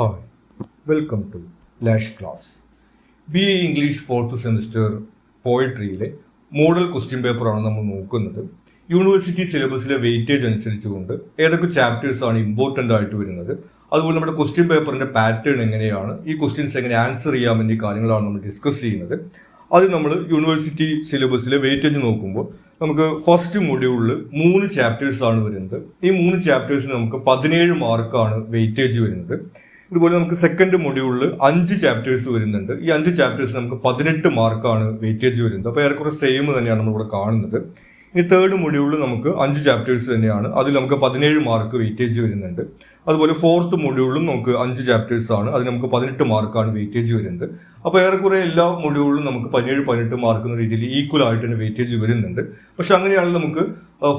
Hi, welcome to Lash Class. BA English fourth semester പോയട്രിയിലെ model question പേപ്പറാണ് നമ്മൾ നോക്കുന്നത്. യൂണിവേഴ്സിറ്റി സിലബസിലെ വെയിറ്റേജ് അനുസരിച്ചുകൊണ്ട് ഏതൊക്കെ ചാപ്റ്റേഴ്സ് ആണ് ഇമ്പോർട്ടൻ്റ് ആയിട്ട് വരുന്നത്, അതുപോലെ നമ്മുടെ ക്വസ്റ്റ്യൻ പേപ്പറിന്റെ പാറ്റേൺ എങ്ങനെയാണ്, ഈ ക്വസ്റ്റ്യൻസ് എങ്ങനെ ആൻസർ ചെയ്യാം എന്നീ കാര്യങ്ങളാണ് നമ്മൾ ഡിസ്കസ് ചെയ്യുന്നത്. അത് നമ്മൾ യൂണിവേഴ്സിറ്റി സിലബസിലെ വെയിറ്റേജ് നോക്കുമ്പോൾ നമുക്ക് ഫസ്റ്റ് മൊഡ്യൂളിൽ 3 ചാപ്റ്റേഴ്സ് ആണ് വരുന്നത്. ഈ 3 ചാപ്റ്റേഴ്സിന് നമുക്ക് 17 മാർക്കാണ് വെയിറ്റേജ് വരുന്നത്. ഇതുപോലെ നമുക്ക് സെക്കൻഡ് മൊഡ്യൂളിൽ 5 ചാപ്റ്റേഴ്സ് വരുന്നുണ്ട്. ഈ 5 ചാപ്റ്റേഴ്സ് നമുക്ക് 18 മാർക്കാണ് വെയിറ്റേജ് വരുന്നത്. അപ്പോൾ ഏറെക്കുറെ സെയിം തന്നെയാണ് നമ്മളിവിടെ കാണുന്നത്. ഇനി തേർഡ് മൊഡ്യൂളിൽ നമുക്ക് 5 ചാപ്റ്റേഴ്സ് തന്നെയാണ്, അതിൽ നമുക്ക് 17 മാർക്ക് വെയിറ്റേജ് വരുന്നുണ്ട്. അതുപോലെ ഫോർത്ത് മൊഡ്യൂളിലും നമുക്ക് 5 ചാപ്റ്റേഴ്സ് ആണ്, അതിന് നമുക്ക് 18 മാർക്കാണ് വെയിറ്റേജ് വരുന്നത്. അപ്പോൾ ഏറെക്കുറെ എല്ലാ മൊഡ്യൂളിലും നമുക്ക് 17-18 മാർക്ക് എന്ന രീതിയിൽ ഈക്വൽ ആയിട്ട് തന്നെ വെയിറ്റേജ് വരുന്നുണ്ട്. പക്ഷെ അങ്ങനെയാണെങ്കിൽ നമുക്ക്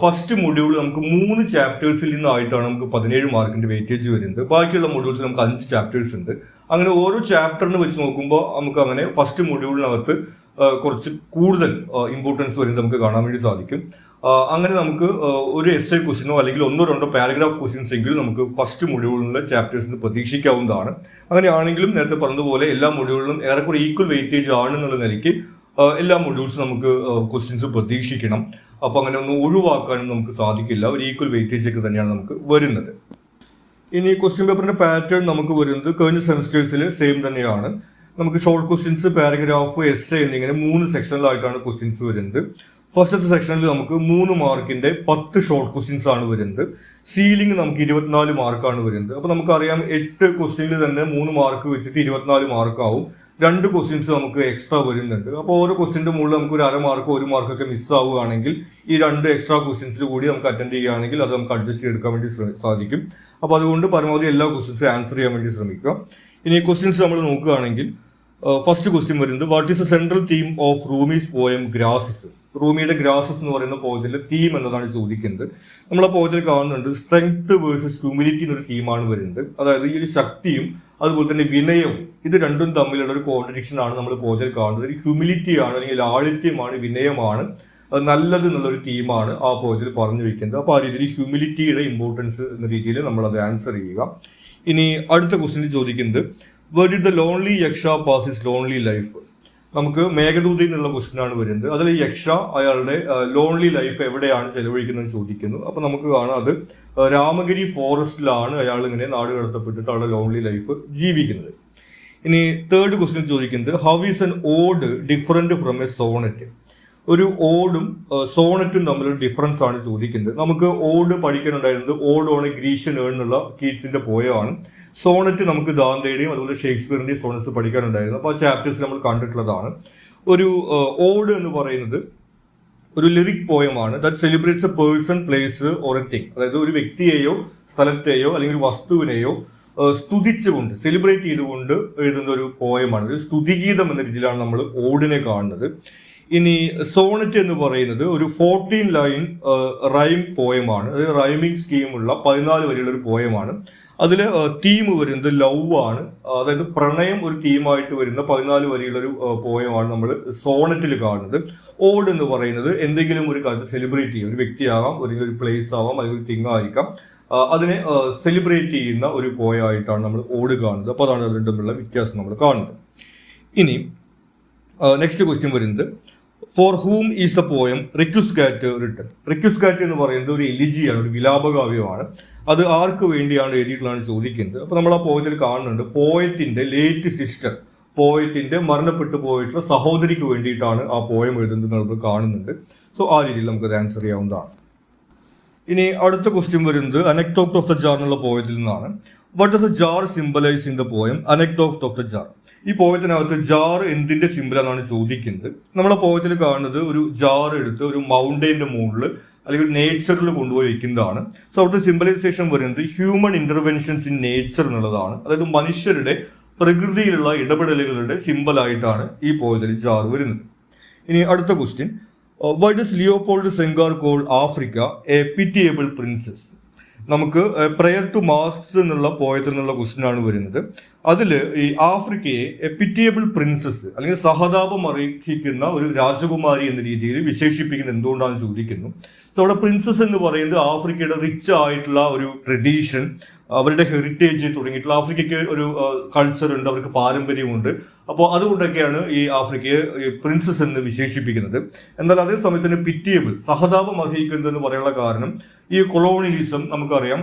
ഫസ്റ്റ് മൊഡ്യൂൾ നമുക്ക് 3 ചാപ്റ്റേഴ്സിൽ നിന്നായിട്ടാണ് നമുക്ക് 17 മാർക്കിന്റെ വെയിറ്റേജ് വരുന്നത്. ബാക്കിയുള്ള മൊഡ്യൂൾസിൽ നമുക്ക് 5 ചാപ്റ്റേഴ്സ് ഉണ്ട്. അങ്ങനെ ഓരോ ചാപ്റ്ററിന് വെച്ച് നോക്കുമ്പോൾ നമുക്ക് അങ്ങനെ ഫസ്റ്റ് മൊഡ്യൂളിനകത്ത് കുറച്ച് കൂടുതൽ ഇമ്പോർട്ടൻസ് വരുന്നത് നമുക്ക് കാണാൻ വേണ്ടി സാധിക്കും. അങ്ങനെ നമുക്ക് ഒരു എസ് എ ക്വസ്റ്റ്യനോ അല്ലെങ്കിൽ 1-2 പാരഗ്രാഫ് ക്വസ്റ്റ്യൻസ് എങ്കിലും നമുക്ക് ഫസ്റ്റ് മൊഡ്യൂളിലെ ചാപ്റ്റേഴ്സിന് പ്രതീക്ഷിക്കാവുന്നതാണ്. അങ്ങനെയാണെങ്കിലും നേരത്തെ പറഞ്ഞതുപോലെ എല്ലാ മൊഡ്യൂളിലും ഏറെക്കുറെ ഈക്വൽ വെയിറ്റേജ് ആണെന്നുള്ള നിലയ്ക്ക് എല്ലാ മൊഡ്യൂൾസും നമുക്ക് ക്വസ്റ്റ്യൻസ് പ്രതീക്ഷിക്കണം. അപ്പോൾ അങ്ങനെ ഒന്നും ഒഴിവാക്കാനും നമുക്ക് സാധിക്കില്ല. ഒരു ഈക്വൽ വെയിറ്റേജ് ഒക്കെ തന്നെയാണ് നമുക്ക് വരുന്നത്. ഇനി ക്വസ്റ്റ്യൻ പേപ്പറിന്റെ പാറ്റേൺ നമുക്ക് വരുന്നത് കഴിഞ്ഞ സെമിസ്റ്റേഴ്സിൽ സെയിം തന്നെയാണ്. നമുക്ക് ഷോർട്ട് ക്വസ്റ്റ്യൻസ്, പാരഗ്രാഫ്, എസ് എന്നിങ്ങനെ 3 സെക്ഷനിലായിട്ടാണ് ക്വസ്റ്റ്യൻസ് വരുന്നത്. ഫസ്റ്റത്തെ സെക്ഷനിൽ നമുക്ക് 3 മാർക്കിന്റെ 10 ഷോർട്ട് ക്വസ്റ്റ്യൻസ് ആണ് വരുന്നത്. സീലിംഗ് നമുക്ക് 24 മാർക്കാണ് വരുന്നത്. അപ്പോൾ നമുക്കറിയാം 8 ക്വസ്റ്റ്യനിൽ തന്നെ 3 മാർക്ക് വെച്ചിട്ട് 24 മാർക്കാവും. 2 ക്വസ്റ്റ്യൻസ് നമുക്ക് എക്സ്ട്രാ വരുന്നുണ്ട്. അപ്പോൾ ഓരോ ക്വസ്റ്റ്യൻ്റെ മുകളിൽ നമുക്ക് ഒരു 1/2 മാർക്കോ 1 മാർക്കൊക്കെ മിസ്സാവുകയാണെങ്കിൽ ഈ 2 എക്സ്ട്രാ ക്വസ്റ്റ്യൻസിൽ കൂടി നമുക്ക് അറ്റൻഡ് ചെയ്യുകയാണെങ്കിൽ അത് നമുക്ക് അഡ്ജസ്റ്റ് ചെയ്തെടുക്കാൻ വേണ്ടി സാധിക്കും. അപ്പോൾ അതുകൊണ്ട് പരമാവധി എല്ലാ ക്വസ്റ്റ്യൻസും ആൻസർ ചെയ്യാൻ വേണ്ടി ശ്രമിക്കുക. ഇനി ക്വസ്റ്റ്യൻസ് നമ്മൾ നോക്കുകയാണെങ്കിൽ ഫസ്റ്റ് ക്വസ്റ്റ്യൻ വരുന്നത് what is the central theme of Rumi's poem grasses. റൂമിയുടെ ഗ്രാസസ് എന്ന് പറയുന്ന പോയത്തിലെ തീം എന്നതാണ് ചോദിക്കുന്നത്. നമ്മൾ ആ പോയത്തിൽ കാണുന്നുണ്ട് സ്ട്രെങ്ത് വേഴ്സസ് ഹ്യൂമിലിറ്റി എന്നൊരു തീമാണ് വരുന്നത്. അതായത് ഈ ഒരു ശക്തിയും അതുപോലെ തന്നെ വിനയവും, ഇത് രണ്ടും തമ്മിലുള്ള ഒരു കോൺട്രഡിക്ഷൻ ആണ് നമ്മൾ പോയത്തിൽ കാണുന്നത്. ഒരു ഹ്യൂമിലിറ്റിയാണ് അല്ലെങ്കിൽ ലാളിത്യമാണ്, വിനയമാണ് നല്ലത് എന്നുള്ളൊരു തീമാണ് ആ പോയത്തിൽ പറഞ്ഞു വെക്കുന്നത്. അപ്പോൾ ആ രീതിയിൽ ഹ്യൂമിലിറ്റിയുടെ ഇമ്പോർട്ടൻസ് എന്ന രീതിയിൽ നമ്മൾ അത് ആൻസർ ചെയ്യുക. ഇനി അടുത്ത ക്വസ്റ്റ്യൻ ചോദിക്കുന്നത് where did the lonely യക്ഷ pass his lonely life. നമുക്ക് മേഘദൂതി എന്നുള്ള ക്വസ്റ്റ്യൻ ആണ് വരുന്നത്. അതിൽ യക്ഷ അയാളുടെ ലോൺലി ലൈഫ് എവിടെയാണ് ചെലവഴിക്കുന്നത് ചോദിക്കുന്നു. അപ്പോൾ നമുക്ക് കാണാം അത് രാമഗിരി ഫോറസ്റ്റിലാണ് അയാൾ ഇങ്ങനെ നാട് കടത്തപ്പെട്ടിട്ട് അവിടെ ലോൺലി ലൈഫ് ജീവിക്കുന്നത്. ഇനി തേർഡ് ക്വസ്റ്റ്യൻ ചോദിക്കുന്നത് how is an ode different from a sonnet. ഒരു ഓടും സോണറ്റും തമ്മിലൊരു ഡിഫറൻസ് ആണ് ചോദിക്കുന്നത്. നമുക്ക് ഓട് പഠിക്കാനുണ്ടായിരുന്നത് ode on a Grecian urn എന്നുള്ള കീറ്റ്സിന്റെ പോയമാണ്. സോണറ്റ് നമുക്ക് ദാന്തയുടെയും അതുപോലെ ഷേക്സ്പിയറിന്റെയും സോണറ്റ്സ് പഠിക്കാനുണ്ടായിരുന്നു. അപ്പോൾ ആ ചാപ്റ്റേഴ്സ് നമ്മൾ കണ്ടിട്ടുള്ളതാണ്. ഒരു ഓഡ് എന്ന് പറയുന്നത് ഒരു ലിറിക് പോയമാണ് that celebrates a person, place or a thing. അതായത് ഒരു വ്യക്തിയെയോ സ്ഥലത്തെയോ അല്ലെങ്കിൽ ഒരു വസ്തുവിനെയോ സ്തുതിച്ചുകൊണ്ട്, സെലിബ്രേറ്റ് ചെയ്തുകൊണ്ട് എഴുതുന്ന ഒരു പോയമാണ്. ഒരു സ്തുതിഗീതം എന്ന രീതിയിലാണ് നമ്മൾ ഓഡിനെ കാണുന്നത്. ഇനി സോണറ്റ് എന്ന് പറയുന്നത് ഒരു 14 ലൈൻ റൈം പോയമാണ്. അതായത് റൈമിംഗ് സ്കീമുള്ള 14 വരെയുള്ള ഒരു പോയമാണ്. അതിൽ തീം വരുന്നത് ലവ് ആണ്. അതായത് പ്രണയം ഒരു തീമായിട്ട് വരുന്ന 14 വരെയുള്ളൊരു പോയമാണ് നമ്മൾ സോണറ്റിൽ കാണുന്നത്. ഓഡ് എന്ന് പറയുന്നത് എന്തെങ്കിലും ഒരു കാര്യം സെലിബ്രേറ്റ് ചെയ്യും, ഒരു വ്യക്തിയാകാം, അല്ലെങ്കിൽ ഒരു പ്ലേസ് ആവാം, അല്ലെങ്കിൽ ഒരു തിങ് ആയിരിക്കാം, അതിനെ സെലിബ്രേറ്റ് ചെയ്യുന്ന ഒരു പോയായിട്ടാണ് നമ്മൾ ഓഡ് കാണുന്നത്. അപ്പോൾ അതാണ് അതിൻ്റെ തമ്മിലുള്ള വ്യത്യാസം നമ്മൾ കാണുന്നത്. ഇനി നെക്സ്റ്റ് ക്വസ്റ്റ്യൻ വരുന്നത് for whom is the poem requiescat written. Requiescat എന്ന് പറയുന്നത് ഒരു എലിജിയാണ്, ഒരു വിലാപകാവ്യമാണ്. അത് ആർക്ക് വേണ്ടിയാണ് എഴുതിയിട്ടുള്ളതാണ് ചോദിക്കുന്നത്. അപ്പോൾ നമ്മൾ ആ പോയത്തിൽ കാണുന്നുണ്ട് പോയറ്റിന്റെ ലേറ്റ് സിസ്റ്റർ, പോയറ്റിന്റെ മരണപ്പെട്ടു പോയിട്ടുള്ള സഹോദരിക്ക് വേണ്ടിയിട്ടാണ് ആ പോയം എഴുതുന്നത് നമ്മൾ കാണുന്നുണ്ട്. സോ ആ രീതിയിൽ നമുക്കത് ആൻസർ ചെയ്യാവുന്നതാണ്. ഇനി അടുത്ത ക്വസ്റ്റ്യൻ വരുന്നത് അനെക്ടോട്ട് ഓഫ് ദ ജാർ എന്നുള്ള പോയത്തിൽ നിന്നാണ്. What does a jar symbolise in the poem anecdote of the jar. ഈ പോയത്തിനകത്ത് ജാർ എന്തിന്റെ സിമ്പിൾ എന്നാണ് ചോദിക്കുന്നത്. നമ്മളെ പോയത്തിൽ കാണുന്നത് ഒരു ജാർ എടുത്ത് ഒരു മൗണ്ടൈൻ്റെ മുകളിൽ അല്ലെങ്കിൽ നേച്ചറിൽ കൊണ്ടുപോയി വെക്കുന്നതാണ്. സോ അവിടുത്തെ സിംബലൈസേഷൻ വരുന്നത് ഹ്യൂമൻ ഇന്റർവെൻഷൻസ് ഇൻ നേച്ചർ എന്നുള്ളതാണ്. അതായത് മനുഷ്യരുടെ പ്രകൃതിയിലുള്ള ഇടപെടലുകളുടെ സിമ്പിളായിട്ടാണ് ഈ പോയത്തിൽ ജാർ വരുന്നത്. ഇനി അടുത്ത question why does Leopold Senghor call Africa a pitiable princess. നമുക്ക് പ്രയർ ടു മാസ്ക്സ് എന്നുള്ള പോയത്തിൽ നിന്നുള്ള ക്വസ്റ്റ്യൻ ആണ് വരുന്നത്. അതിൽ ഈ ആഫ്രിക്കയെ എ പിറ്റിയബിൾ പ്രിൻസസ് അല്ലെങ്കിൽ സഹതാപം അർഹിക്കുന്ന ഒരു രാജകുമാരി എന്ന രീതിയിൽ വിശേഷിപ്പിക്കുന്നത് എന്തുകൊണ്ടാണെന്ന് ചോദിക്കുന്നു. സോ അവിടെ പ്രിൻസസ് എന്ന് പറയുന്നത് ആഫ്രിക്കയുടെ റിച്ച് ആയിട്ടുള്ള ഒരു ട്രഡീഷൻ, അവരുടെ ഹെറിറ്റേജ് തുടങ്ങിയിട്ടുള്ള ആഫ്രിക്കയ്ക്ക് ഒരു കൾച്ചർ ഉണ്ട്, അവർക്ക് പാരമ്പര്യമുണ്ട്. അപ്പോൾ അതുകൊണ്ടൊക്കെയാണ് ഈ ആഫ്രിക്കയെ പ്രിൻസസ് എന്ന് വിശേഷിപ്പിക്കുന്നത്. എന്നാൽ അതേ സമയത്ത് തന്നെ പിറ്റിയബിൾ, സഹതാപം അർഹിക്കുന്നതെന്ന് പറയാനുള്ള കാരണം ഈ കൊളോണിയലിസം നമുക്കറിയാം,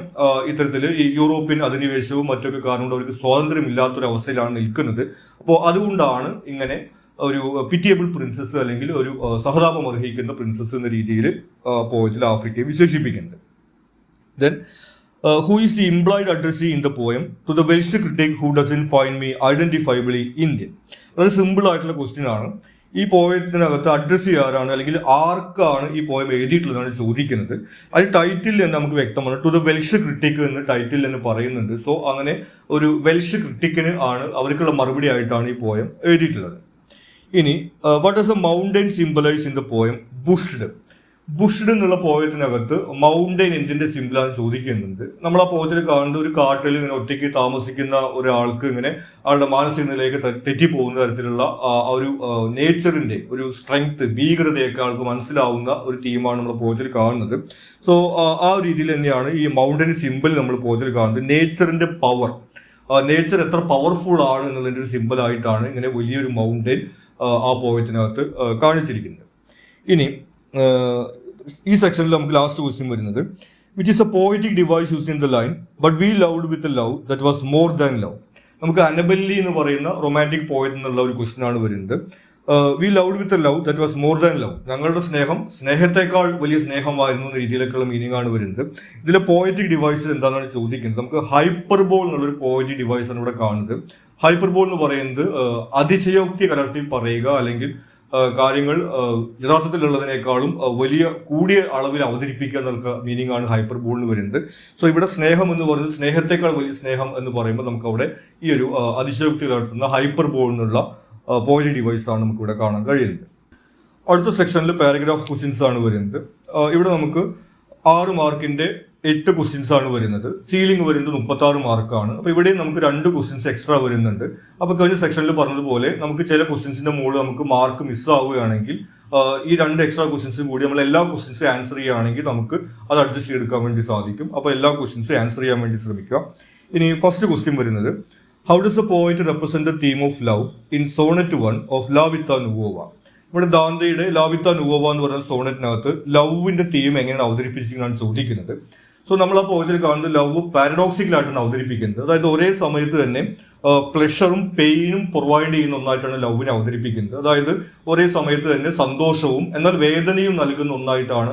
ഇത്തരത്തിൽ ഈ യൂറോപ്യൻ അധിനിവേശവും മറ്റൊക്കെ കാരണം കൊണ്ട് അവർക്ക് സ്വാതന്ത്ര്യമില്ലാത്തൊരവസ്ഥയിലാണ് നിൽക്കുന്നത്. അപ്പോൾ അതുകൊണ്ടാണ് ഇങ്ങനെ ഒരു പിറ്റിയബിൾ പ്രിൻസസ് അല്ലെങ്കിൽ ഒരു സഹതാപം അർഹിക്കുന്ന പ്രിൻസസ് എന്ന രീതിയിൽ പോയത്തിൽ ആഫ്രിക്കയെ വിശേഷിപ്പിക്കുന്നത്. Then who is the implied addressee in the poem to the Welsh critic who doesn't find me identifiably Indian? അത് സിമ്പിൾ ആയിട്ടുള്ള ക്വസ്റ്റ്യൻ ആണ്. ഈ പോയത്തിനകത്ത് അഡ്രസ് ചെയ്യാറാണ് അല്ലെങ്കിൽ ആർക്കാണ് ഈ പോയം എഴുതിയിട്ടുള്ളതാണ് ചോദിക്കുന്നത്. അത് ടൈറ്റിൽ തന്നെ നമുക്ക് വ്യക്തമാണ്, ടു ദ വെൽഷ് ക്രിട്ടിക് എന്ന് ടൈറ്റിൽ തന്നെ പറയുന്നുണ്ട്. സോ അങ്ങനെ ഒരു വെൽഷ് ക്രിട്ടിക്കിന് ആണ് അവർക്കുള്ള മറുപടി ആയിട്ടാണ് ഈ പോയം എഴുതിയിട്ടുള്ളത്. ഇനി what does A mountain symbolise in the poem bushed? Bushed എന്നുള്ള പോയത്തിനകത്ത് മൗണ്ടൻ എന്തിന്റെ സിമ്പിളാണ് ചോദിക്കുന്നുണ്ട്. നമ്മൾ ആ പോയത്തിൽ കാണുന്ന ഒരു കാട്ടിൽ ഇങ്ങനെ ഒറ്റയ്ക്ക് താമസിക്കുന്ന ഒരാൾക്ക് ഇങ്ങനെ ആളുടെ മാനസിക നിലയിലേക്ക് തെറ്റിപ്പോകുന്ന തരത്തിലുള്ള ഒരു നേച്ചറിന്റെ ഒരു സ്ട്രെങ്ത്, ഭീകരതയൊക്കെ ആൾക്ക് മനസ്സിലാവുന്ന ഒരു തീമാണ് നമ്മൾ പോയത്തിൽ കാണുന്നത്. സോ ആ ഒരു രീതിയിൽ തന്നെയാണ് ഈ മൗണ്ടൻ സിമ്പിൾ നമ്മൾ പോയത്തിൽ കാണുന്നത്. നേച്ചറിന്റെ പവർ, നേച്ചർ എത്ര പവർഫുൾ ആണ് എന്നുള്ളതിന്റെ ഒരു സിമ്പിൾ ആയിട്ടാണ് ഇങ്ങനെ വലിയൊരു മൗണ്ടൻ ആ പോയത്തിനകത്ത് കാണിച്ചിരിക്കുന്നത്. ഇനി ഈ സെക്ഷനിൽ നമുക്ക് ലാസ്റ്റ് ക്വസ്റ്റ്യൻ വരുന്നത്, which is A poetic device used in the line but we loved with a love that was more than love? നമുക്ക് അനബെല്ലി എന്ന് പറയുന്ന റൊമാൻറ്റിക് പോയറ്റ് എന്നുള്ള ഒരു ക്വസ്റ്റ്യൻ ആണ് വരുന്നത്. We loved with a love that was more than love, ഞങ്ങളുടെ സ്നേഹം സ്നേഹത്തെക്കാൾ വലിയ സ്നേഹമായിരുന്നു എന്ന രീതിയിലേക്കുള്ള മീനിങ് ആണ് വരുന്നത്. ഇതിലെ പോയറ്റിക് ഡിവൈസ് എന്താണെന്നാണ് ചോദിക്കുന്നത്. നമുക്ക് ഹൈപ്പർബോൾ എന്നുള്ളൊരു പോയറ്റിക് ഡിവൈസ് ആണ് ഇവിടെ കാണുന്നത്. ഹൈപ്പർബോൾ എന്ന് പറയുന്നത് അതിശയോക്തി കലർത്തി പറയുക, അല്ലെങ്കിൽ കാര്യങ്ങൾ യഥാർത്ഥത്തിലുള്ളതിനേക്കാളും വലിയ കൂടിയ അളവിൽ അവതരിപ്പിക്കുക എന്നുള്ള മീനിങ് ആണ് ഹൈപ്പർബോളിന് വരുന്നത്. സോ ഇവിടെ സ്നേഹം എന്ന് പറയുന്നത് സ്നേഹത്തെക്കാൾ വലിയ സ്നേഹം എന്ന് പറയുമ്പോൾ നമുക്ക് അവിടെ ഈ ഒരു അതിശയോക്തി കലർത്തുന്ന ഹൈപ്പർബോൾ എന്നുള്ള പോയിന്റ് ഡിവൈസ് ആണ് നമുക്ക് ഇവിടെ കാണാൻ കഴിയുന്നത്. അടുത്ത സെക്ഷനിൽ പാരഗ്രാഫ് ക്വസ്റ്റ്യൻസ് ആണ് വരുന്നത്. ഇവിടെ നമുക്ക് 6 മാർക്കിന്റെ 8 ക്വസ്റ്റ്യൻസ് ആണ് വരുന്നത്. സീലിംഗ് വരുന്നത് 36 മാർക്കാണ്. അപ്പോൾ ഇവിടെ നമുക്ക് 2 ക്വസ്റ്റ്യൻസ് എക്സ്ട്രാ വരുന്നുണ്ട്. അപ്പോൾ കഴിഞ്ഞ സെക്ഷനിൽ പറഞ്ഞതുപോലെ നമുക്ക് ചില ക്വസ്റ്റ്യൻസിന്റെ മുകളിൽ നമുക്ക് മാർക്ക് മിസ്സാവുകയാണെങ്കിൽ ഈ 2 എക്സ്ട്രാ ക്വസ്റ്റ്യൻസും കൂടി നമ്മൾ എല്ലാ ക്വസ്റ്റ്യൻസും ആൻസർ ചെയ്യുകയാണെങ്കിൽ നമുക്ക് അത് അഡ്ജസ്റ്റ് ചെയ്തെടുക്കാൻ വേണ്ടി സാധിക്കും. അപ്പോൾ എല്ലാ ക്വസ്റ്റ്യൻസും ആൻസർ ചെയ്യാൻ വേണ്ടി ശ്രമിക്കുക. ഇനി ഫസ്റ്റ് ക്വസ്റ്റ്യൻ വരുന്നത്, how does a poet represent the theme of love in sonnet 1 of La Vita നുവോവ? ഇവിടെ ദാന്തയുടെ ലാ വിത്ത നുവോവ എന്ന് പറയുന്ന സോണറ്റിനകത്ത് ലവിന്റെ തീം എങ്ങനെയാണ് അവതരിപ്പിച്ചിരിക്കുന്നതാണ് ചോദിക്കുന്നത്. സോ നമ്മൾ ആ പോയത്തിൽ കാണുന്നത് ലവ് പാരഡോക്സിക്കലായിട്ടാണ് അവതരിപ്പിക്കുന്നത്. അതായത് ഒരേ സമയത്ത് തന്നെ പ്ലഷറും പെയിനും പ്രൊവൈഡ് ചെയ്യുന്ന ഒന്നായിട്ടാണ് ലവിനെ അവതരിപ്പിക്കുന്നത്. അതായത് ഒരേ സമയത്ത് തന്നെ സന്തോഷവും എന്നാൽ വേദനയും നൽകുന്ന ഒന്നായിട്ടാണ്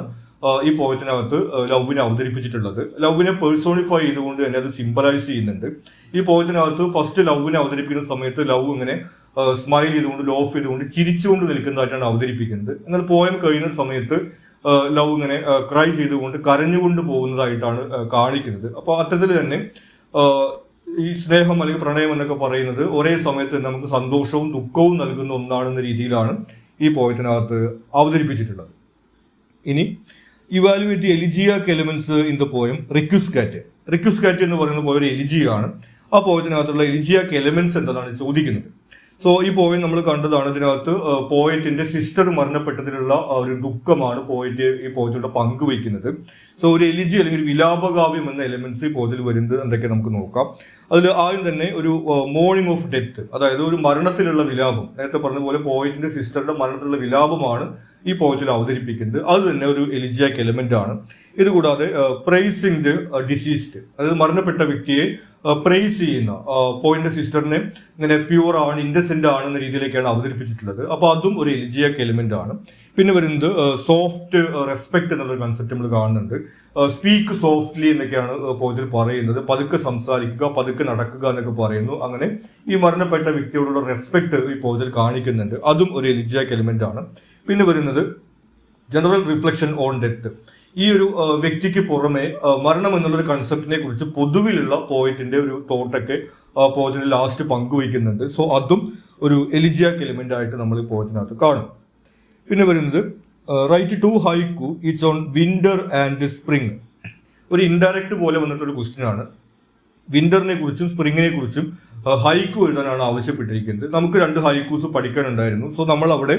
ഈ പോയത്തിനകത്ത് ലവിനെ അവതരിപ്പിച്ചിട്ടുള്ളത്. ലവിനെ പേഴ്സോണിഫൈ ചെയ്തുകൊണ്ട് തന്നെ അത് സിംബലൈസ് ചെയ്യുന്നുണ്ട്. ഈ പോയത്തിനകത്ത് ഫസ്റ്റ് ലവിനെ അവതരിപ്പിക്കുന്ന സമയത്ത് ലവ് ഇങ്ങനെ സ്മൈൽ ചെയ്തുകൊണ്ട്, ലോഫ് ചെയ്തുകൊണ്ട്, ചിരിച്ചുകൊണ്ട് നിൽക്കുന്നതായിട്ടാണ് അവതരിപ്പിക്കുന്നത്. എന്നാൽ പോയം കഴിയുന്ന സമയത്ത് ലവ് ഇങ്ങനെ ക്രൈ ചെയ്തുകൊണ്ട് കരഞ്ഞുകൊണ്ട് പോകുന്നതായിട്ടാണ് കാണിക്കുന്നത്. അപ്പോൾ അത്തരത്തിൽ തന്നെ ഈ സ്നേഹം അല്ലെങ്കിൽ പ്രണയം എന്നൊക്കെ പറയുന്നത് ഒരേ സമയത്ത് തന്നെ നമുക്ക് സന്തോഷവും ദുഃഖവും നൽകുന്ന ഒന്നാണെന്ന രീതിയിലാണ് ഈ പോയത്തിനകത്ത് അവതരിപ്പിച്ചിട്ടുള്ളത്. ഇനി evaluate the elegiac elements in the poem requiescat. Requiescat എന്ന് പറയുന്ന പോയ ഒരു എലിജിയാണ്. ആ പോയത്തിനകത്തുള്ള എലിജിയാക് എലിമെന്റ്സ് എന്താണ് ചോദിക്കുന്നത്. സോ ഈ പോയം നമ്മൾ കണ്ടതാണ്. ഇതിനകത്ത് പോയറ്റിന്റെ സിസ്റ്റർ മരണപ്പെട്ടതിലുള്ള ഒരു ദുഃഖമാണ് പോയറ്റ് ഈ പോയറ്റിലൂടെ പങ്കുവയ്ക്കുന്നത്. സോ ഒരു എലിജി അല്ലെങ്കിൽ ഒരു വിലാപകാവ്യം എന്ന എലിമെന്റ്സ് ഈ പോയത്തിൽ വരുന്നത് എന്തൊക്കെ നമുക്ക് നോക്കാം. അതിൽ ആദ്യം തന്നെ ഒരു മോർണിംഗ് ഓഫ് ഡെത്ത്, അതായത് ഒരു മരണത്തിലുള്ള വിലാപം. നേരത്തെ പറഞ്ഞതുപോലെ പോയറ്റിന്റെ സിസ്റ്ററുടെ മരണത്തിലുള്ള വിലാപമാണ് ഈ പോയറ്റിൽ അവതരിപ്പിക്കുന്നത്. അത് തന്നെ ഒരു എലിജിയാക് എലിമെന്റ് ആണ്. ഇതുകൂടാതെ പ്രൈസിംഗ് ദ ഡിസീസ്ഡ്, അതായത് മരണപ്പെട്ട വ്യക്തിയെ പ്രൈസ് ചെയ്യുന്ന, പോയിന്റ് സിസ്റ്ററിനെ ഇങ്ങനെ പ്യൂർ ആണ്, ഇൻഡസെന്റ് ആണ് എന്ന രീതിയിലേക്കാണ് അവതരിപ്പിച്ചിട്ടുള്ളത്. അപ്പോൾ അതും ഒരു എലിജിയാക് എലിമെന്റ് ആണ്. പിന്നെ വരുന്നത് സോഫ്റ്റ് റെസ്പെക്ട് എന്നുള്ളൊരു കൺസെപ്റ്റ് നമ്മൾ കാണുന്നുണ്ട്. സ്പീക്ക് സോഫ്റ്റ്ലി എന്നൊക്കെയാണ് പോയത്തിൽ പറയുന്നത്. പതുക്കെ സംസാരിക്കുക, പതുക്കെ നടക്കുക എന്നൊക്കെ പറയുന്നു. അങ്ങനെ ഈ മരണപ്പെട്ട വ്യക്തിയോടുള്ള റെസ്പെക്ട് ഈ പോയത്തിൽ കാണിക്കുന്നുണ്ട്. അതും ഒരു എലിജിയാക് എലിമെന്റ് ആണ്. പിന്നെ വരുന്നത് ജനറൽ റിഫ്ലക്ഷൻ ഓൺ ഡെത്ത്. ഈ ഒരു വ്യക്തിക്ക് പുറമെ മരണം എന്നുള്ളൊരു കൺസെപ്റ്റിനെ കുറിച്ച് പൊതുവിലുള്ള പോയറ്റിന്റെ ഒരു തോട്ടൊക്കെ പോയറ്റിന്റെ ലാസ്റ്റ് പങ്കുവയ്ക്കുന്നുണ്ട്. സോ അതും ഒരു എലിജിയാക് എലിമെന്റ് ആയിട്ട് നമ്മൾ ഈ പോയറ്റിനകത്ത് കാണും. പിന്നെ വരുന്നത് write two haiku its on winter and spring. ഒരു ഇൻഡയറക്റ്റ് പോലെ വന്നിട്ടൊരു ക്വസ്റ്റ്യൻ ആണ്. വിന്ററിനെ കുറിച്ചും സ്പ്രിങ്ങിനെ കുറിച്ചും ഹൈക്കു എഴുതാനാണ് ആവശ്യപ്പെട്ടിരിക്കുന്നത്. നമുക്ക് 2 ഹൈക്കൂസ് പഠിക്കാനുണ്ടായിരുന്നു. സോ നമ്മൾ അവിടെ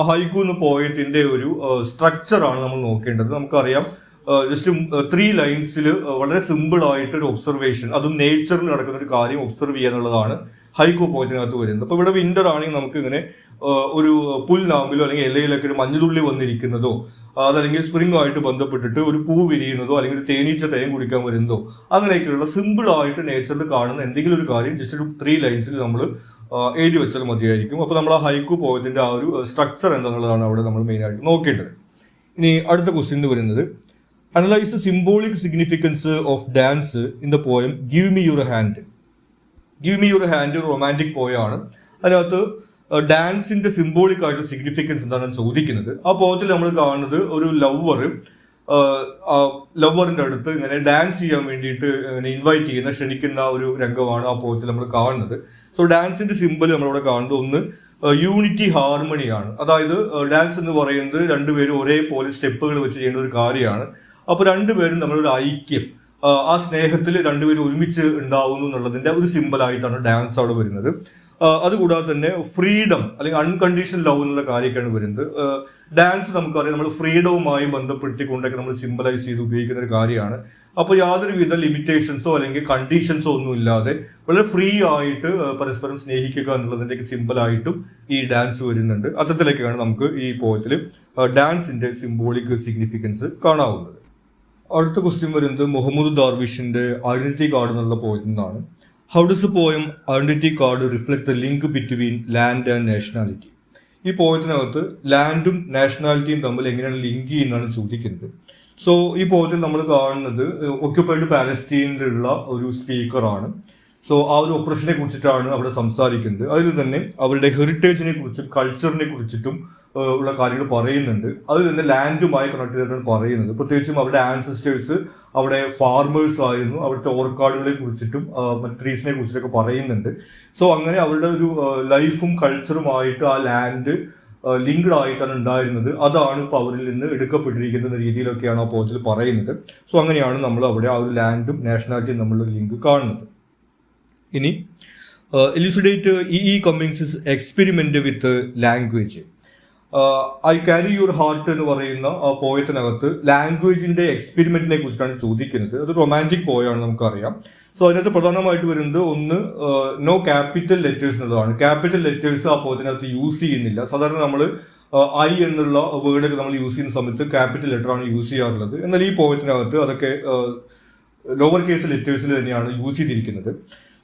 ഹൈക്കു എന്ന് പോയറ്റിന്റെ ഒരു സ്ട്രക്ചറാണ് നമ്മൾ നോക്കേണ്ടത്. നമുക്കറിയാം ജസ്റ്റ് 3 ലൈൻസിൽ വളരെ സിമ്പിൾ ആയിട്ട് ഒരു ഒബ്സർവേഷൻ, അതും നേച്ചറിൽ നടക്കുന്ന ഒരു കാര്യം ഒബ്സർവ് ചെയ്യുക എന്നുള്ളതാണ് ഹൈക്കു പോയിന്റിനകത്ത് വരുന്നത്. അപ്പോൾ ഇവിടെ വിന്റർ ആണെങ്കിൽ നമുക്ക് ഇങ്ങനെ ഒരു പുൽനാമ്പിലോ അല്ലെങ്കിൽ ഇലയിലൊക്കെ ഒരു മഞ്ഞുതുള്ളി വന്നിരിക്കുന്നതോ, അതല്ലെങ്കിൽ സ്പ്രിംഗ് ആയിട്ട് ബന്ധപ്പെട്ടിട്ട് ഒരു പൂ വിരിയുന്നതോ അല്ലെങ്കിൽ ഒരു തേനീച്ച തേൻ കുടിക്കാൻ വരുന്നതോ, അങ്ങനെയൊക്കെയുള്ള സിമ്പിൾ ആയിട്ട് നേച്ചറിൽ കാണുന്ന എന്തെങ്കിലും ഒരു കാര്യം ജസ്റ്റ് ഒരു 3 ലൈൻസിൽ നമ്മൾ എഴുതി വെച്ചാൽ മതിയായിരിക്കും. അപ്പോൾ നമ്മൾ ആ ഹൈക്കു പോയതിന്റെ ആ ഒരു സ്ട്രക്ചർ എന്താണെന്നുള്ളതാണ് അവിടെ നമ്മൾ മെയിനായിട്ട് നോക്കേണ്ടത്. ഇനി അടുത്ത ക്വസ്റ്റ്യൻ വരുന്നത്, analyse the symbolic significance of dance in the poem give me your hand. Give me your hand ഒരു റൊമാൻറ്റിക് പോയാണ്. അതിനകത്ത് ഡാൻസിന്റെ സിംബോളിക് ആയിട്ടുള്ള സിഗ്നിഫിക്കൻസ് എന്താണെന്ന് ചോദിക്കുന്നത്. ആ പോയത്തിൽ നമ്മൾ കാണുന്നത് ഒരു ലവറിന്റെ അടുത്ത് ഇങ്ങനെ ഡാൻസ് ചെയ്യാൻ വേണ്ടിയിട്ട് ഇങ്ങനെ ഇൻവൈറ്റ് ചെയ്യുന്ന, ക്ഷണിക്കുന്ന ഒരു രംഗമാണ് ആ പോയത്തിൽ നമ്മൾ കാണുന്നത്. സോ ഡാൻസിന്റെ സിമ്പിൾ നമ്മളിവിടെ കാണുന്നത് ഒന്ന് യൂണിറ്റി ഹാർമണിയാണ്. അതായത് ഡാൻസ് എന്ന് പറയുന്നത് രണ്ടുപേരും ഒരേപോലെ സ്റ്റെപ്പുകൾ വെച്ച് ചെയ്യേണ്ട ഒരു കാര്യമാണ്. അപ്പോൾ രണ്ടുപേരും നമ്മളൊരു ഐക്യം, ആ സ്നേഹത്തിൽ രണ്ടുപേരും ഒരുമിച്ച് ഉണ്ടാവുന്നു എന്നുള്ളതിന്റെ ഒരു സിമ്പിളായിട്ടാണ് ഡാൻസ് അവിടെ വരുന്നത്. അതുകൂടാതെ തന്നെ ഫ്രീഡം അല്ലെങ്കിൽ അൺകണ്ടീഷണൽ ലവ് എന്നുള്ള കാര്യമൊക്കെയാണ് വരുന്നത്. ഡാൻസ് നമുക്കറിയാം നമ്മൾ ഫ്രീഡവുമായി ബന്ധപ്പെടുത്തിക്കൊണ്ടൊക്കെ നമ്മൾ സിംബലൈസ് ചെയ്ത് ഉപയോഗിക്കുന്ന ഒരു കാര്യമാണ്. അപ്പോൾ യാതൊരുവിധ ലിമിറ്റേഷൻസോ അല്ലെങ്കിൽ കണ്ടീഷൻസോ ഒന്നും ഇല്ലാതെ വളരെ ഫ്രീ ആയിട്ട് പരസ്പരം സ്നേഹിക്കുക എന്നുള്ളതിൻ്റെയൊക്കെ സിമ്പിളായിട്ടും ഈ ഡാൻസ് വരുന്നുണ്ട്. അത്തരത്തിലൊക്കെയാണ് നമുക്ക് ഈ പോയത്തിൽ ഡാൻസിന്റെ സിംബോളിക് സിഗ്നിഫിക്കൻസ് കാണാവുന്നത്. അടുത്ത ക്വസ്റ്റ്യൻ വരുന്നത് മുഹമ്മദ് ദാർവിഷിന്റെ ഐഡന്റിറ്റി കാർഡ് എന്നുള്ള പോയത്തിൽ നിന്നാണ്. How does a poem identity card reflect the link between land and nationality? ഈ പോയത്തിനകത്ത് ലാൻഡും നാഷണാലിറ്റിയും തമ്മിൽ എങ്ങനെയാണ് ലിങ്ക് ചെയ്യുന്നതാണ് ചോദിക്കുന്നത്. സോ ഈ പോയത്തിൽ നമ്മൾ കാണുന്നത് ഒക്യുപ്പൈഡ് പാലസ്റ്റീനിലുള്ള ഒരു സ്പീക്കറാണ്. സോ ആ ഒരു ഒപ്രഷനെ കുറിച്ചിട്ടാണ് അവിടെ സംസാരിക്കുന്നത്. അതിൽ തന്നെ അവരുടെ ഹെറിറ്റേജിനെ കുറിച്ചും കൾച്ചറിനെ കുറിച്ചിട്ടും ഉള്ള കാര്യങ്ങൾ പറയുന്നുണ്ട്. അതിൽ തന്നെ ലാൻഡുമായി കണക്ട് ചെയ്തിട്ടാണ് പറയുന്നത്. പ്രത്യേകിച്ചും അവരുടെ ആൻസസ്റ്റേഴ്സ് അവിടെ ഫാർമേഴ്സ് ആയിരുന്നു. അവിടുത്തെ ഓർക്കാഡുകളെ കുറിച്ചിട്ടും മറ്റ് ട്രീസിനെ കുറിച്ചിട്ടൊക്കെ പറയുന്നുണ്ട്. സോ അങ്ങനെ അവരുടെ ഒരു ലൈഫും കൾച്ചറുമായിട്ട് ആ ലാൻഡ് ലിങ്ക്ഡ് ആയിട്ടാണ് ഉണ്ടായിരുന്നത്. അതാണ് ഇപ്പോൾ അവരിൽ നിന്ന് എടുക്കപ്പെട്ടിരിക്കുന്ന രീതിയിലൊക്കെയാണ് ആ പോയത്തിൽ പറയുന്നത്. സോ അങ്ങനെയാണ് നമ്മൾ അവിടെ ആ ഒരു ലാൻഡും നാഷണാലിറ്റിയും തമ്മിലുള്ള ലിങ്ക് കാണുന്നത്. ഇനി elucidate E Cummings experiment with language. I carry your heart എന്ന് പറയുന്ന ആ പോയത്തിനകത്ത് ലാംഗ്വേജിന്റെ എക്സ്പെരിമെന്റിനെ കുറിച്ചാണ് ചോദിക്കുന്നത്. അത് റൊമാൻറ്റിക് പോയാണ് നമുക്കറിയാം. സോ അതിനകത്ത് പ്രധാനമായിട്ട് വരുന്നത് ഒന്ന് നോ ക്യാപിറ്റൽ ലെറ്റേഴ്സ് എന്നുള്ളതാണ്. ക്യാപിറ്റൽ ലെറ്റേഴ്സ് ആ പോയത്തിനകത്ത് യൂസ് ചെയ്യുന്നില്ല. സാധാരണ നമ്മൾ ഐ എന്നുള്ള വേർഡൊക്കെ നമ്മൾ യൂസ് ചെയ്യുന്ന സമയത്ത് ക്യാപിറ്റൽ ലെറ്ററാണ് യൂസ് ചെയ്യാറുള്ളത്. എന്നാൽ ഈ പോയത്തിനകത്ത് അതൊക്കെ ലോവർ കേസ് ലെറ്റേഴ്സിൽ തന്നെയാണ് യൂസ് ചെയ്തിരിക്കുന്നത്.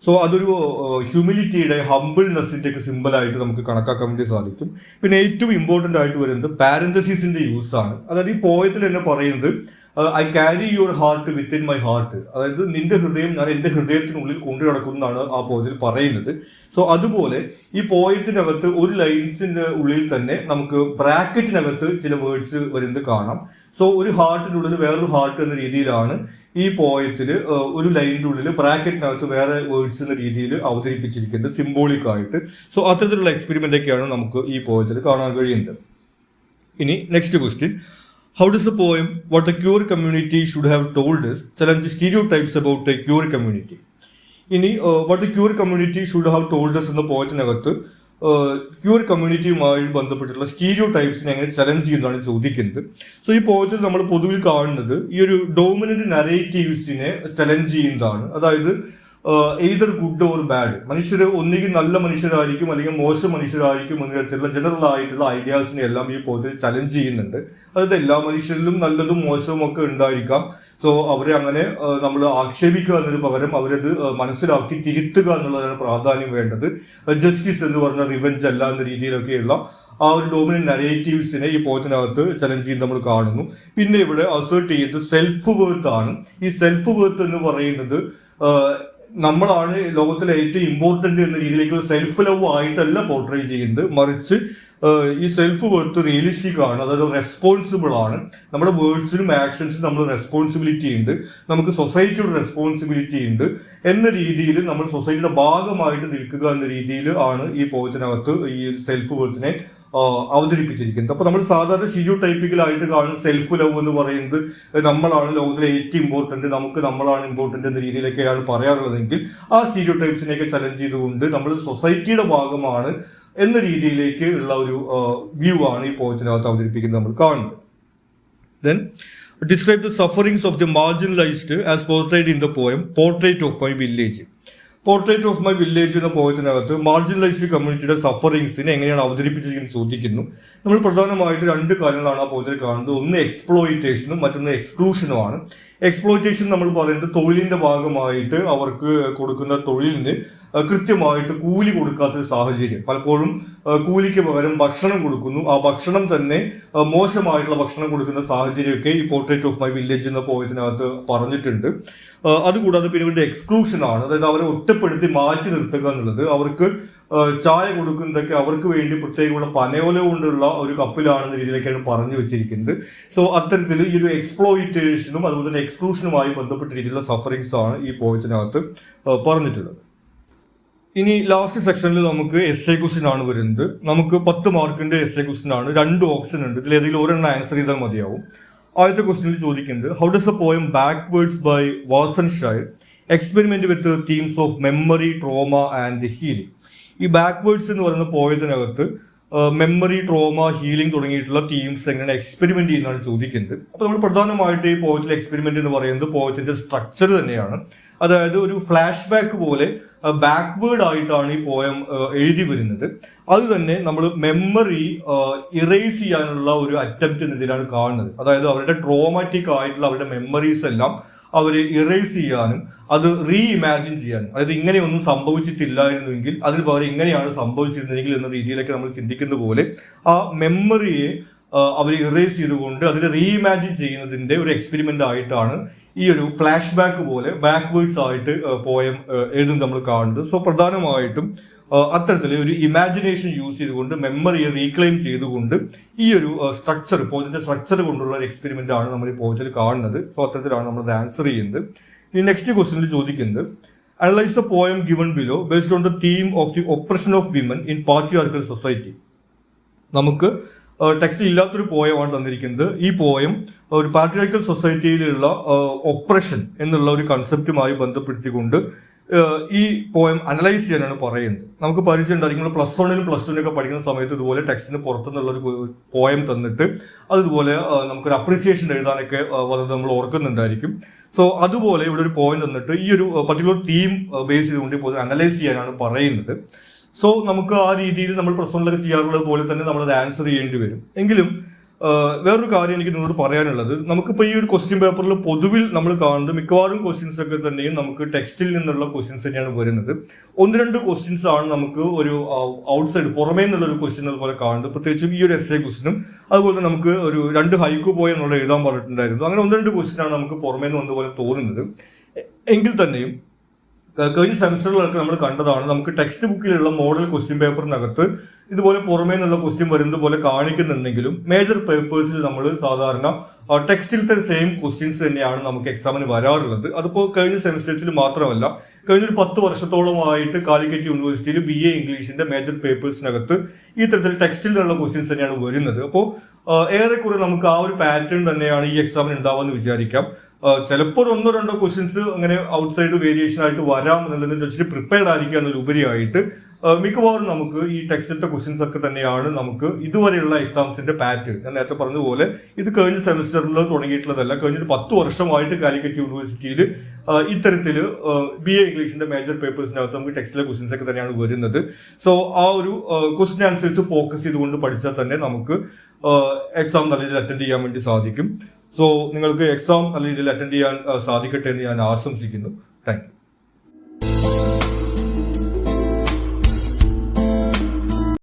സോ അതൊരു ഹ്യൂമിലിറ്റിയുടെ ഹംബിൾനെസ്സിന്റെ ഒക്കെ സിമ്പിളായിട്ട് നമുക്ക് കണക്കാക്കാൻ വേണ്ടി സാധിക്കും. പിന്നെ ഏറ്റവും ഇമ്പോർട്ടൻ്റ് ആയിട്ട് വരുന്നത് പാരന്തസിസിന്റെ യൂസ് ആണ്. അതായത് ഈ പോയത്തിൽ തന്നെ പറയുന്നത് I carry your heart within my heart, അതായത് നിന്റെ ഹൃദയം ഞാൻ എൻ്റെ ഹൃദയത്തിനുള്ളിൽ കൊണ്ടു നടക്കുന്നതാണ് ആ പോയത്തിൽ പറയുന്നത്. സോ അതുപോലെ ഈ പോയത്തിനകത്ത് ഒരു ലൈൻസിന്റെ ഉള്ളിൽ തന്നെ നമുക്ക് ബ്രാക്കറ്റിനകത്ത് ചില വേർഡ്സ് വരുന്നത് കാണാം. സോ ഒരു ഹാർട്ടിൻ്റെ ഉള്ളിൽ വേറൊരു ഹാർട്ട് എന്ന രീതിയിലാണ് ഈ പോയത്തിൽ ഒരു ലൈനിൻ്റെ ഉള്ളിൽ ബ്രാക്കറ്റിനകത്ത് വേറെ വേർഡ്സ് എന്ന രീതിയിൽ അവതരിപ്പിച്ചിരിക്കുന്നത് സിംബോളിക് ആയിട്ട്. സോ അത്തരത്തിലുള്ള എക്സ്പെരിമെന്റ് ഒക്കെയാണ് നമുക്ക് ഈ പോയത്തിൽ കാണാൻ കഴിയുന്നത്. ഇനി next question, how does a poem what a queer community should have told us challenge stereotypes about a queer community? ഇനി what a queer community should have told us എന്ന പോയത്തിനകത്ത് cure കമ്മ്യൂണിറ്റിയുമായി ബന്ധപ്പെട്ടുള്ള stereo ടൈപ്സിനെ എങ്ങനെ challenge ചെയ്യുന്നതാണ് ചോദിക്കുന്നത്. So ഈ പോയത്തിൽ നമ്മൾ പൊതുവിൽ കാണുന്നത് ഈ ഒരു ഡോമിനന്റ് നരേറ്റീവ്സിനെ ചലഞ്ച് ചെയ്യുന്നതാണ്. അതായത് എയ്തർ ഗുഡ് ഓർ ബാഡ്, മനുഷ്യർ ഒന്നുകിൽ നല്ല മനുഷ്യരായിരിക്കും അല്ലെങ്കിൽ മോശം മനുഷ്യരായിരിക്കും എന്ന തരത്തിലുള്ള ജനറൽ ആയിട്ടുള്ള ഐഡിയാസിനെ എല്ലാം ഈ പോയത്തിൽ ചലഞ്ച് ചെയ്യുന്നുണ്ട്. അതായത് എല്ലാ മനുഷ്യരിലും നല്ലതും മോശവും ഒക്കെ ഉണ്ടായിരിക്കാം. സോ അവരെ അങ്ങനെ നമ്മൾ ആക്ഷേപിക്കുക എന്നതിന് പകരം അവരത് മനസ്സിലാക്കി തിരുത്തുക എന്നുള്ളതാണ് പ്രാധാന്യം വേണ്ടത്. ജസ്റ്റിസ് എന്ന് പറഞ്ഞ റിവെഞ്ച് അല്ല എന്ന രീതിയിലൊക്കെയുള്ള ആ ഒരു ഡോമിനന്റ് നരേറ്റീവ്സിനെ ഈ പോയത്തിനകത്ത് ചലഞ്ച് ചെയ്ത് നമ്മൾ കാണുന്നു. പിന്നെ ഇവിടെ അസേർട്ട് ചെയ്യുന്നത് സെൽഫ് വേർത്ത് ആണ്. ഈ സെൽഫ് വേർത്ത് എന്ന് പറയുന്നത് നമ്മളാണ് ലോകത്തിലെ ഏറ്റവും ഇമ്പോർട്ടന്റ് എന്ന രീതിയിലേക്ക് സെൽഫ് ലവ് ആയിട്ടല്ല പോർട്രേ ചെയ്യുന്നത്, മറിച്ച് ഈ സെൽഫ് വെർത്ത് റിയലിസ്റ്റിക് ആണ്. അതായത് റെസ്പോൺസിബിൾ ആണ്. നമ്മുടെ വേർഡ്സിനും ആക്ഷൻസിനും നമ്മൾ റെസ്പോൺസിബിലിറ്റി ഉണ്ട്, നമുക്ക് സൊസൈറ്റിയുടെ റെസ്പോൺസിബിലിറ്റി ഉണ്ട് എന്ന രീതിയിൽ നമ്മൾ സൊസൈറ്റിയുടെ ഭാഗമായിട്ട് നിൽക്കുക എന്ന രീതിയിൽ ആണ് ഈ പോയത്തിനകത്ത് ഈ സെൽഫ് വെർത്തിനെ അവതരിപ്പിച്ചിരിക്കുന്നത്. അപ്പൊ നമ്മൾ സാധാരണ സ്റ്റീരിയോ ടൈപ്പിക്കലായിട്ട് കാണുന്ന സെൽഫ് ലവ് എന്ന് പറയുന്നത് നമ്മളാണ് ലോകത്തിലെ ഏറ്റവും ഇമ്പോർട്ടന്റ്, നമ്മളാണ് ഇമ്പോർട്ടന്റ് എന്ന രീതിയിലൊക്കെയാണ് പറയാറുള്ളതെങ്കിൽ ആ സ്റ്റീരിയോ ടൈപ്സിനെയൊക്കെ ചലഞ്ച് ചെയ്തുകൊണ്ട് നമ്മൾ സൊസൈറ്റിയുടെ ഭാഗമാണ് എന്ന രീതിയിലേക്ക് ഉള്ള ഒരു വ്യൂ ആണ് ഈ പോയത്തിനകത്ത് അവതരിപ്പിക്കുന്നത് നമ്മൾ കാണുന്നത്. Then describe the sufferings of the marginalised as portrait in the poem portrait of my village. Portrait of my village എന്ന പോയത്തിനകത്ത് മാർജിനലൈസ്ഡ് കമ്മ്യൂണിറ്റിയുടെ സഫറിങ്സിനെ എങ്ങനെയാണ് അവതരിപ്പിച്ചിരിക്കുന്നത് ചോദിക്കുന്നു. നമ്മൾ പ്രധാനമായിട്ട് രണ്ട് കാര്യങ്ങളാണ് ആ പോയത്തിൽ കാണുന്നത്. ഒന്ന് എക്സ്പ്ലോയിറ്റേഷനും മറ്റൊന്ന് എക്സ്ക്ലൂഷനുമാണ്. എക്സ്പ്ലോയിറ്റേഷൻ നമ്മൾ പറയുന്നത് തൊഴിലിന്റെ ഭാഗമായിട്ട് അവർക്ക് കൊടുക്കുന്ന തൊഴിലിന് കൃത്യമായിട്ട് കൂലി കൊടുക്കാത്ത സാഹചര്യം. പലപ്പോഴും കൂലിക്ക് പകരം ഭക്ഷണം കൊടുക്കുന്നു. ആ ഭക്ഷണം തന്നെ മോശമായിട്ടുള്ള ഭക്ഷണം കൊടുക്കുന്ന സാഹചര്യമൊക്കെ ഈ പോർട്രേറ്റ് ഓഫ് മൈ വില്ലേജ് എന്ന പോയത്തിനകത്ത് പറഞ്ഞിട്ടുണ്ട്. അതുകൂടാതെ പിന്നെ ഇവരുടെ എക്സ്ക്ലൂഷൻ ആണ്, അതായത് അവരെ ഒറ്റപ്പെടുത്തി മാറ്റി നിർത്തുക എന്നുള്ളത്. അവർക്ക് ചായ കൊടുക്കുന്നതൊക്കെ അവർക്ക് വേണ്ടി പ്രത്യേകമുള്ള പനയോല കൊണ്ടുള്ള ഒരു കപ്പിലാണെന്ന രീതിയിലേക്കാണ് പറഞ്ഞു വെച്ചിരിക്കുന്നത്. സോ അത്തരത്തിൽ ഈ ഒരു എക്സ്പ്ലോയിറ്റേഷനും അതുപോലെ തന്നെ എക്സ്ക്ലൂഷനുമായി ബന്ധപ്പെട്ട രീതിയിലുള്ള സഫറിങ്സ് ആണ് ഈ പോയത്തിനകത്ത് പറഞ്ഞിട്ടുള്ളത്. ഇനി ലാസ്റ്റ് സെക്ഷനിൽ നമുക്ക് എസ് എ ക്വസ്റ്റ്യൻ ആണ് വരുന്നത്. നമുക്ക് 10 മാർക്കിന്റെ എസ് എ ക്വസ്റ്റ്യൻ ആണ്. 2 ഓപ്ഷൻ ഉണ്ട്, ഇതിൽ ഏതെങ്കിലും ഒരെണ്ണം ആൻസർ ചെയ്താൽ മതിയാവും. ആദ്യത്തെ ക്വസ്റ്റ്യനിൽ ചോദിക്കുന്നത് how does a poem backwards by Warsan Shire experiment with themes of memory, trauma and healing. ഈ ബാക്ക്വേർഡ്സ് എന്ന് പറയുന്ന പോയതിനകത്ത് മെമ്മറി, ട്രോമ, ഹീലിംഗ് തുടങ്ങിയിട്ടുള്ള തീംസ് എങ്ങനെയാണ് എക്സ്പെരിമെന്റ് ചെയ്യുന്നതാണ് ചോദിക്കുന്നത്. അപ്പോൾ നമ്മൾ പ്രധാനമായിട്ട് ഈ പോയത്തിലെ എക്സ്പെരിമെന്റ് എന്ന് പറയുന്നത് പോയത്തിന്റെ സ്ട്രക്ചർ തന്നെയാണ്. അതായത് ഒരു ഫ്ലാഷ് ബാക്ക് പോലെ ബാക്ക്വേർഡ് ആയിട്ടാണ് ഈ പോയം എഴുതി വരുന്നത്. അത് തന്നെ നമ്മൾ മെമ്മറി ഇറേസ് ചെയ്യാനുള്ള ഒരു അറ്റംപ്റ്റ് എന്നതിലാണ് കാണുന്നത്. അതായത് അവരുടെ ട്രോമാറ്റിക് ആയിട്ടുള്ള അവരുടെ മെമ്മറീസ് എല്ലാം അവർ ഇറേസ് ചെയ്യാനും അത് റീ ഇമാജിൻ ചെയ്യാനും, അതായത് ഇങ്ങനെയൊന്നും സംഭവിച്ചിട്ടില്ലായിരുന്നുവെങ്കിൽ അതിന് പകരം ഇങ്ങനെയാണ് സംഭവിച്ചിരുന്നെങ്കിൽ എന്ന രീതിയിലൊക്കെ നമ്മൾ ചിന്തിക്കുന്ന പോലെ ആ മെമ്മറിയെ അവർ ഇറേസ് ചെയ്തുകൊണ്ട് അതിനെ റീ ഇമാജിൻ ചെയ്യുന്നതിന്റെ ഒരു എക്സ്പെരിമെന്റ് ആയിട്ടാണ് ഈ ഒരു ഫ്ലാഷ് ബാക്ക് പോലെ ബാക്ക്വേർഡ്സ് ആയിട്ട് പോയം എഴുതുന്നത് നമ്മൾ കാണുന്നത്. സോ പ്രധാനമായിട്ടും അത്തരത്തിൽ ഒരു ഇമാജിനേഷൻ യൂസ് ചെയ്തുകൊണ്ട് മെമ്മറിയെ റീക്ലെയിം ചെയ്തുകൊണ്ട് ഈ ഒരു സ്ട്രക്ചർ, പോയത്തിന്റെ സ്ട്രക്ചർ കൊണ്ടുള്ള ഒരു എക്സ്പെരിമെന്റ് ആണ് നമ്മൾ ഈ പോയത്തിൽ കാണുന്നത്. സോ അത്തരത്തിലാണ് നമ്മൾ ആൻസർ ചെയ്യുന്നത്. ഈ നെക്സ്റ്റ് ക്വസ്റ്റ്യനിൽ ചോദിക്കുന്നത് analyse the poem given below based on the theme of the oppression of women in patriarchal society. നമുക്ക് ടെക്സ്റ്റിൽ ഇല്ലാത്തൊരു പോയമാണ് തന്നിരിക്കുന്നത്. ഈ പോയം ഒരു പാട്രിയാർക്കൽ സൊസൈറ്റിയിലുള്ള ഒപ്രഷൻ എന്നുള്ള ഒരു കൺസെപ്റ്റുമായി ബന്ധപ്പെടുത്തിക്കൊണ്ട് ഈ പോയം അനലൈസ് ചെയ്യാനാണ് പറയുന്നത്. നമുക്ക് പരിചയം ഉണ്ടായിരിക്കും, നമ്മൾ +1 +2 ഒക്കെ പഠിക്കുന്ന സമയത്ത് ഇതുപോലെ ടെക്സ്റ്റിന് പുറത്തുനിന്നുള്ള ഒരു പോയം തന്നിട്ട് അതുപോലെ നമുക്കൊരു അപ്രീസിയേഷൻ എഴുതാനൊക്കെ വന്നത് നമ്മൾ ഓർക്കുന്നുണ്ടായിരിക്കും. സോ അതുപോലെ ഇവിടെ ഒരു പോയം തന്നിട്ട് ഈ ഒരു പർട്ടിക്കുലർ തീം ബേസ് ചെയ്തുകൊണ്ട് ഇപ്പോൾ അനലൈസ് ചെയ്യാനാണ് പറയുന്നത്. സോ നമുക്ക് ആ രീതിയിൽ നമ്മൾ +1 ചെയ്യാറുള്ളത് പോലെ തന്നെ നമ്മളത് ആൻസർ ചെയ്യേണ്ടി വരും. എങ്കിലും വേറൊരു കാര്യം എനിക്ക് നിങ്ങളോട് പറയാനുള്ളത്, നമുക്കിപ്പോൾ ഈ ഒരു ക്വസ്റ്റ്യൻ പേപ്പറിൽ പൊതുവിൽ നമ്മൾ കാണുന്നത് മിക്കവാറും ക്വസ്റ്റ്യൻസ് ഒക്കെ തന്നെയും നമുക്ക് ടെക്സ്റ്റിൽ നിന്നുള്ള ക്വസ്റ്റ്യൻസ് തന്നെയാണ് വരുന്നത്. 1-2 ക്വസ്റ്റ്യൻസ് ആണ് നമുക്ക് ഒരു ഔട്ട്സൈഡ് പുറമേ നിന്നുള്ളൊരു ക്വസ്റ്റ്യൻ അതുപോലെ കാണുന്നത്. പ്രത്യേകിച്ചും ഈ ഒരു എസ് എ ക്വസ്റ്റ്യനും അതുപോലെ തന്നെ നമുക്ക് ഒരു 2 ഹൈക്കു പോയ എന്നുള്ള എഴുതാൻ പറഞ്ഞിട്ടുണ്ടായിരുന്നു. അങ്ങനെ 1-2 ക്വസ്റ്റ്യൻ ആണ് നമുക്ക് പുറമേ നിന്ന് വന്നതുപോലെ തോന്നുന്നത്. എങ്കിൽ തന്നെയും കഴിഞ്ഞ സെമിസ്റ്ററിലൊക്കെ നമ്മൾ കണ്ടതാണ്, നമുക്ക് ടെക്സ്റ്റ് ബുക്കിലുള്ള മോഡൽ ക്വസ്റ്റ്യൻ പേപ്പറിനകത്ത് ഇതുപോലെ പുറമേ നിന്നുള്ള ക്വസ്റ്റ്യൻ വരുന്നത് പോലെ കാണിക്കുന്നുണ്ടെങ്കിലും മേജർ പേപ്പേഴ്സിൽ നമ്മൾ സാധാരണ ടെക്സ്റ്റിലത്തെ സെയിം ക്വസ്റ്റ്യൻസ് തന്നെയാണ് നമുക്ക് എക്സാമിന് വരാറുള്ളത്. അതിപ്പോൾ കഴിഞ്ഞ സെമിസ്റ്റേഴ്സിൽ മാത്രമല്ല, കഴിഞ്ഞൊരു 10 വർഷത്തോളമായിട്ട് കാലിക്കറ്റ് യൂണിവേഴ്സിറ്റിയിൽ BA ഇംഗ്ലീഷിന്റെ മേജർ പേപ്പേഴ്സിനകത്ത് ഈ തരത്തിൽ ടെക്സ്റ്റിൽ നിന്നുള്ള ക്വസ്റ്റ്യൻസ് തന്നെയാണ് വരുന്നത്. അപ്പോൾ ഏറെക്കുറെ നമുക്ക് ആ ഒരു പാറ്റേൺ തന്നെയാണ് ഈ എക്സാമിന് ഉണ്ടാവുമെന്ന് വിചാരിക്കാം. ചിലപ്പോൾ 1-2 ക്വസ്റ്റ്യൻസ് അങ്ങനെ ഔട്ട്സൈഡ് വേരിയേഷൻ ആയിട്ട് വരാം എന്നുള്ളതിന് വെച്ചിട്ട് പ്രിപ്പയർഡ് ആയിരിക്കുക എന്നതിലുപരിയായിട്ട് മിക്കവാറും നമുക്ക് ഈ ടെക്സ്റ്റിലത്തെ ക്വസ്റ്റ്യൻസ് ഒക്കെ തന്നെയാണ് നമുക്ക് ഇതുവരെയുള്ള എക്സാംസിന്റെ പാറ്റേൺ. ഞാൻ നേരത്തെ പറഞ്ഞതുപോലെ ഇത് കഴിഞ്ഞ സെമിസ്റ്ററിൽ തുടങ്ങിയിട്ടുള്ളതല്ല, കഴിഞ്ഞൊരു 10 വർഷമായിട്ട് കാലിക്കറ്റ് യൂണിവേഴ്സിറ്റിയിൽ ഇത്തരത്തിൽ BA ഇംഗ്ലീഷിന്റെ മേജർ പേപ്പേഴ്സിനകത്ത് നമുക്ക് ടെക്സ്റ്റിലെ ക്വസ്റ്റ്യൻസ് ഒക്കെ തന്നെയാണ് വരുന്നത്. സോ ആ ഒരു ക്വസ്റ്റ്യൻ ആൻസേഴ്സ് ഫോക്കസ് ചെയ്തുകൊണ്ട് പഠിച്ചാൽ തന്നെ നമുക്ക് എക്സാം നല്ല രീതിയിൽ അറ്റൻഡ് ചെയ്യാൻ വേണ്ടി സാധിക്കും. സോ നിങ്ങൾക്ക് എക്സാം നല്ല രീതിയിൽ അറ്റൻഡ് ചെയ്യാൻ സാധിക്കട്ടെ എന്ന് ഞാൻ ആശംസിക്കുന്നു. Thank you.